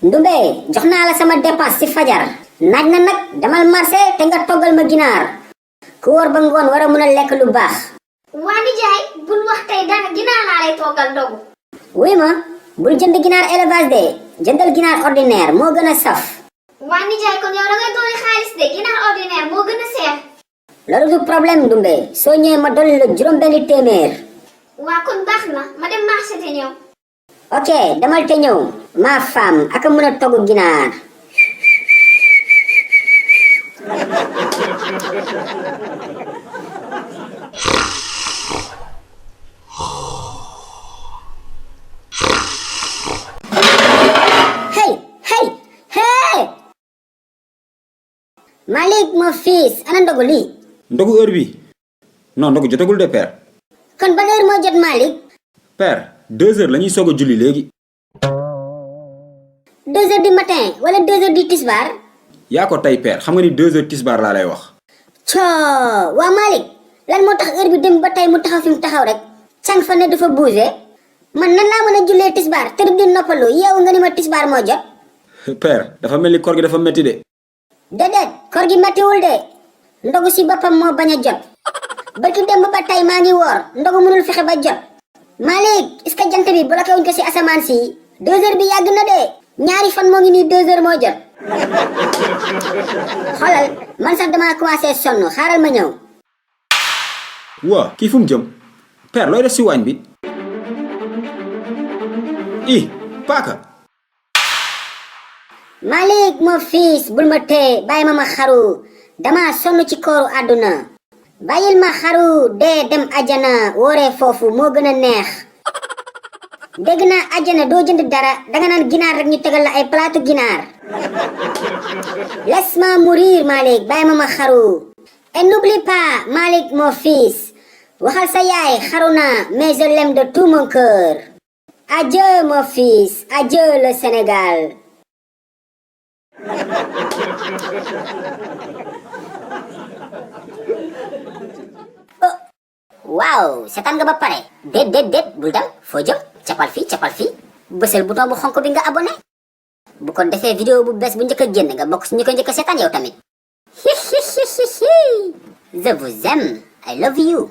Ndumbe jox naa la sama dépense ci fajar naaj na nag demal marché te nga toggal ma ginaar ku wóor ba ngoon war a mën a lekk lu baax. waa nijaay bul wax tey danga ginaar laa lay toggal ndogu. wuy ma bul jënd ginaar élevage de jëndal ginaar ordinaire moo gën a saf. waa nijaay kon yow dangay dooli xaalis de ginaar ordinaire moo gën a seer. loolu du problème Ndumbe soo ñëwee ma dolli la juróom-benni téeméer. waa kon baax na ma dem marché te ñëw. ok demal te ñëw ma femme ak a mën a togg ginaar. hey hey hey Malik mon fils ana ndogu lii. ndogu heure bi non ndogu jotagul de père. kon ban heure moo jot Malik. père 2 heures la ñuy soog a julli léegi. 2 heures du matin wala 2 heures du tisbaar. yaa ko tey père xam nga ni 2 heures tisbaar laa lay wax. coo waa Malik lan moo tax heure bi dem ba tey mu taxaw fi mu taxaw rek càng fa ne dafa bougé man nan laa mën a jullee tisbaar tërëb di noppalu yow nga ni ma tisbaar moo jot. père dafa mel ni koor gi dafa metti de. déedéet koor gi mettiwul de ndogu si boppam moo bañ a jot barki dem ba tey maa ngi woor ndogu mënul fexe ba jot. Malik est-ce que jant bi bloqué wuñ ko si asamaan si 2 heures bi yàgg na de ñaari fan moo ngi nii 2 heures moo jot. xoolal man sax damaa commencé sonn xaaral ma ñëw. waa kii fu mu jëm père looy def si waañ bi. paaka. Malik mon fils bul ma tee bàyyi ma xaru dama sonn ci kooru àdduna bàyyil ma xaru dee dem ajana wooree foofu moo gën a neex. dégg naa ajana doo jënd dara danga naan ginaar rek ñu tegal la ay palaatu ginaar. laisse-moi mourir Malik bàyyi ma xaru. et n'oublie pas Malik mon fils waxal sa yaay xaru naa mais je l'aime de tout mon cœur. adieu mon fils adieu le Sénégal. waaw seetaan nga ba pare déet bul dem foo jëm capal fii bësal bouton bu xonk bi nga abonné bu ko defee vidéo bu bees bu njëkk a génn nga bokk si ñu ko njëkk a seetaan yow tamit. je vous aime I love you.